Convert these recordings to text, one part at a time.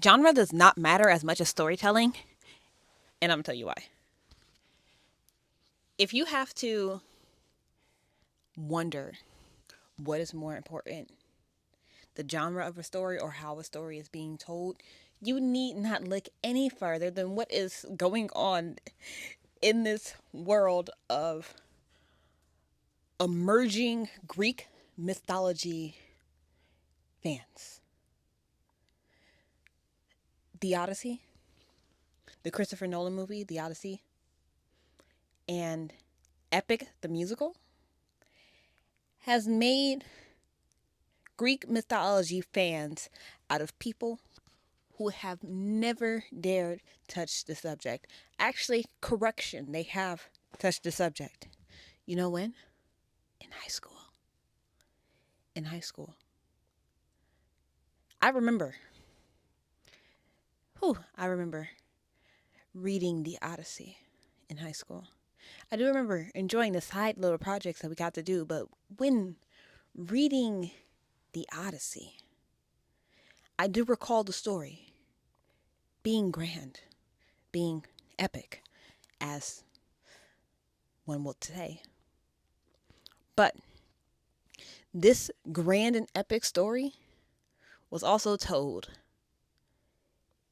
Genre does not matter as much as storytelling, and I'm gonna tell you why. If you have to wonder what is more important, the genre of a story or how a story is being told, you need not look any further than what is going on in this world of emerging Greek mythology fans. The Odyssey, the Christopher Nolan movie, The Odyssey, and Epic the musical has made Greek mythology fans out of people who have never dared touch the subject. Actually, correction, they have touched the subject. You know when? In high school. In high school. I remember, I remember reading the Odyssey in high school. I do remember enjoying the side little projects that we got to do, but when reading the Odyssey, I do recall the story being grand, being epic, as one will say. But this grand and epic story was also told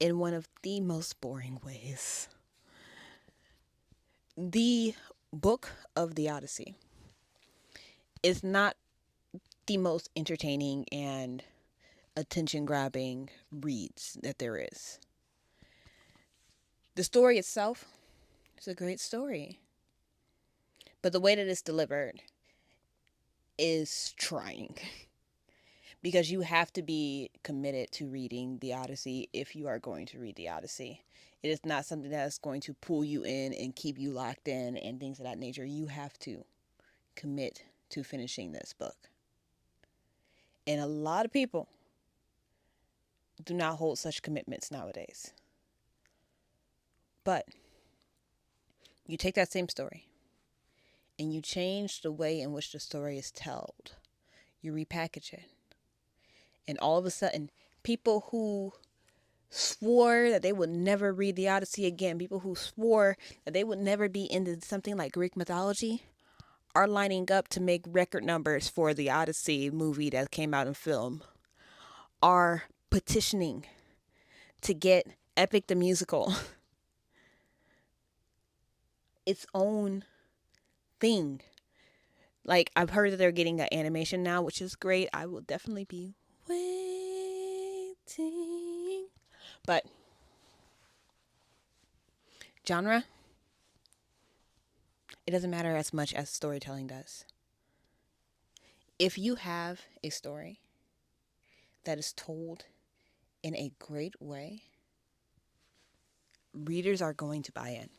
in one of the most boring ways. The book of the Odyssey is not the most entertaining and attention grabbing reads that there is. The story itself is a great story, but the way that it's delivered is trying because you have to be committed to reading the Odyssey if you are going to read the Odyssey. It is not something that's going to pull you in and keep you locked in and things of that nature. You have to commit to finishing this book. And a lot of people do not hold such commitments nowadays. But you take that same story and you change the way in which the story is told. You repackage it. And all of a sudden, people who swore that they would never read the Odyssey again, people who swore that they would never be into something like Greek mythology, are lining up to make record numbers for the Odyssey movie that came out in film, are petitioning to get Epic the Musical its own thing. Like, I've heard that they're getting an animation now, which is great. I will definitely be waiting. But genre, it doesn't matter as much as storytelling does. If you have a story that is told in a great way, readers are going to buy in.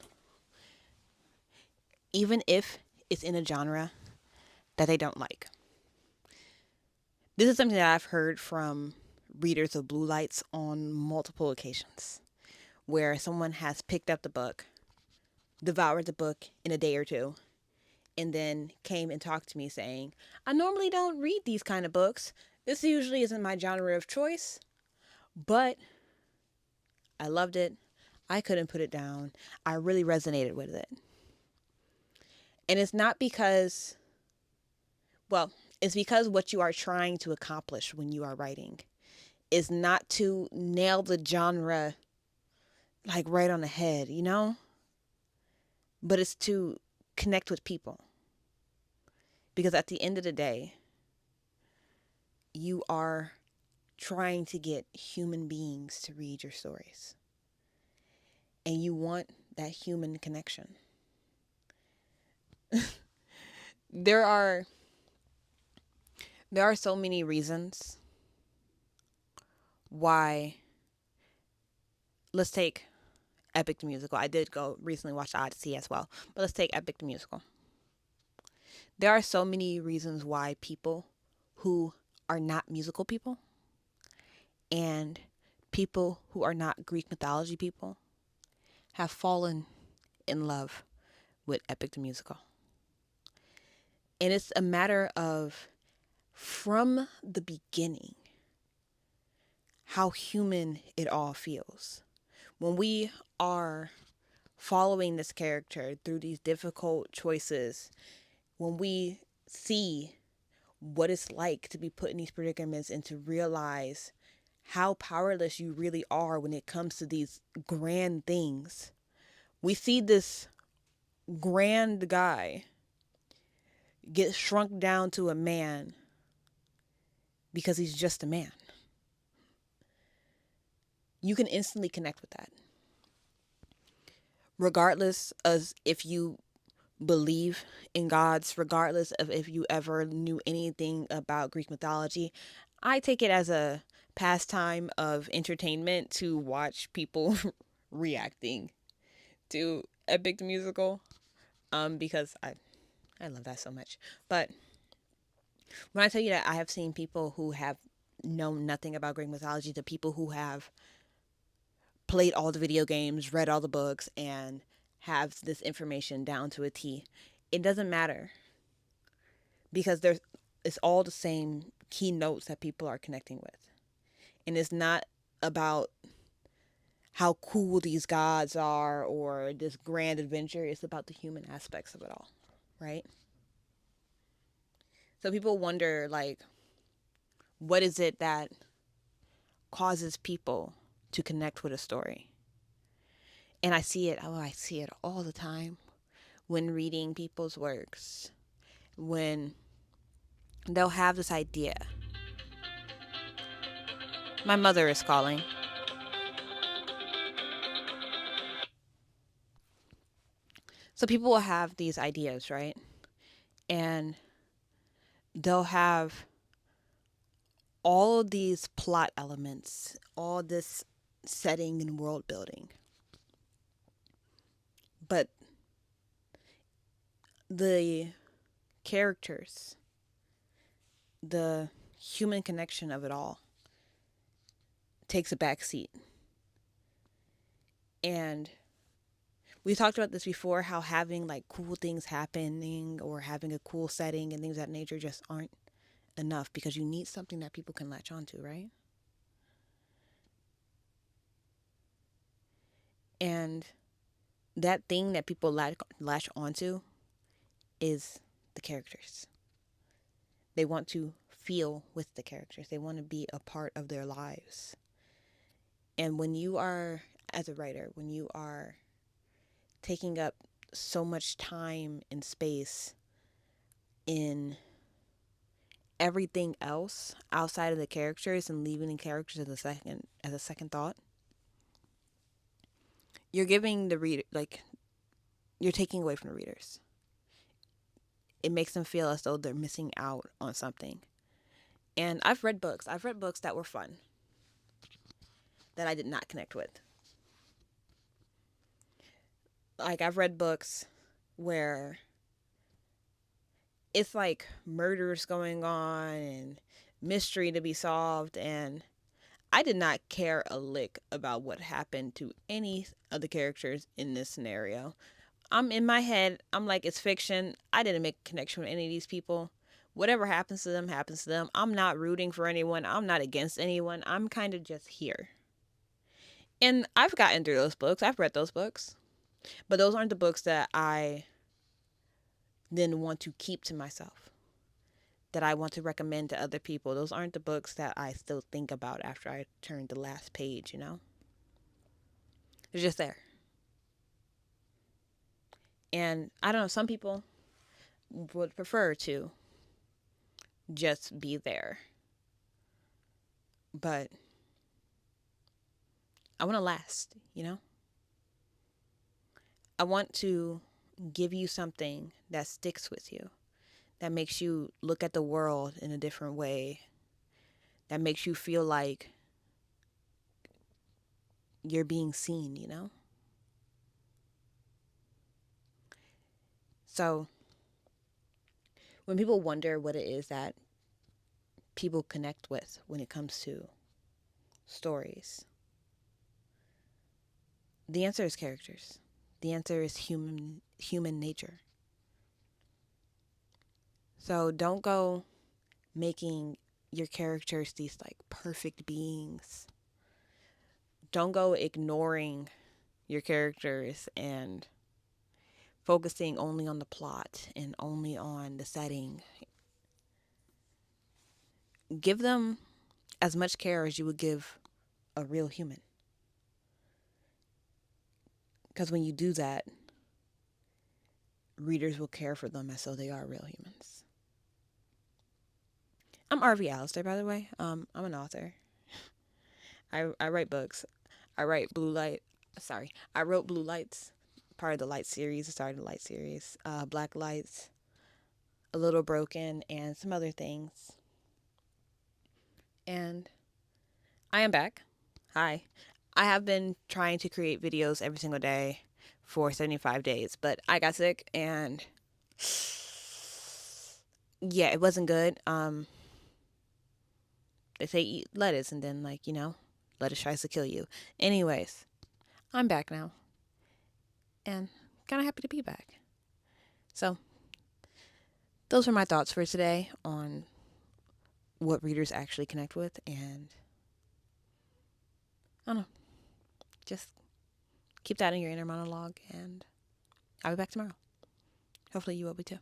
Even if it's in a genre that they don't like. This is something that I've heard from readers of Blue Lights on multiple occasions, where someone has picked up the book, devoured the book in a day or two, and then came and talked to me saying, I normally don't read these kind of books. This usually isn't my genre of choice, but I loved it. I couldn't put it down. I really resonated with it. And it's not because, well, it's because what you are trying to accomplish when you are writing is not to nail the genre like right on the head, you know? But it's to connect with people. Because at the end of the day, you are trying to get human beings to read your stories. And you want that human connection. there are there are so many reasons why. Let's take Epic the Musical. I did go recently watch the Odyssey as well, but let's take Epic the Musical. There are so many reasons why people who are not musical people and people who are not Greek mythology people have fallen in love with Epic the Musical. And it's a matter of, from the beginning, how human it all feels. When we are following this character through these difficult choices, when we see what it's like to be put in these predicaments and to realize how powerless you really are when it comes to these grand things. We see this grand guy get shrunk down to a man because he's just a man. You can instantly connect with that. Regardless of if you believe in gods, regardless of if you ever knew anything about Greek mythology, I take it as a pastime of entertainment to watch people reacting to Epic the Musical, because I love that so much. But when I tell you that I have seen people who have known nothing about Greek mythology to people who have played all the video games, read all the books, and have this information down to a T, it doesn't matter because it's all the same key notes that people are connecting with. And it's not about how cool these gods are or this grand adventure. It's about the human aspects of it all, right? So people wonder, like, what is it that causes people to connect with a story? And I see it all the time when reading people's works, when they'll have this idea. My mother is calling. So people will have these ideas, right? And they'll have all of these plot elements, all this setting and world building. But the characters, the human connection of it all takes a back seat. And we talked about this before, how having like cool things happening or having a cool setting and things of that nature just aren't enough because you need something that people can latch onto, right? And that thing that people latch onto is the characters. They want to feel with the characters. They want to be a part of their lives. And when you are, as a writer, when you are taking up so much time and space in everything else outside of the characters and leaving the characters as a second thought, you're giving the reader, like, you're taking away from the readers. It makes them feel as though they're missing out on something. And I've read books that were fun that I did not connect with. Like, I've read books where it's like murders going on and mystery to be solved, and I did not care a lick about what happened to any of the characters in this scenario. I'm in my head, I'm like, it's fiction. I didn't make a connection with any of these people. Whatever happens to them happens to them. I'm not rooting for anyone. I'm not against anyone. I'm kind of just here. And I've gotten through those books. I've read those books. But those aren't the books that I then want to keep to myself, that I want to recommend to other people. Those aren't the books that I still think about after I turn the last page, you know? They're just there. And I don't know, some people would prefer to just be there. But I want to last, you know? I want to give you something that sticks with you, that makes you look at the world in a different way, that makes you feel like you're being seen, you know? So when people wonder what it is that people connect with when it comes to stories, the answer is characters. The answer is human nature. So don't go making your characters these like perfect beings Don't go ignoring your characters and focusing only on the plot and only on the setting. Give them as much care as you would give a real human. Because when you do that, readers will care for them as though they are real humans. I'm RV Alistair, by the way. I'm an author. I write books. I write Blue Light. Sorry, I wrote Blue Lights, part of the Light series. I started the Light series. Black Lights, A Little Broken, and some other things. And I am back. Hi. I have been trying to create videos every single day for 75 days, but I got sick and yeah, it wasn't good. They say eat lettuce and then lettuce tries to kill you. Anyways, I'm back now and kind of happy to be back. So, those are my thoughts for today on what readers actually connect with, and I don't know, just keep that in your inner monologue and I'll be back tomorrow. Hopefully you will be too.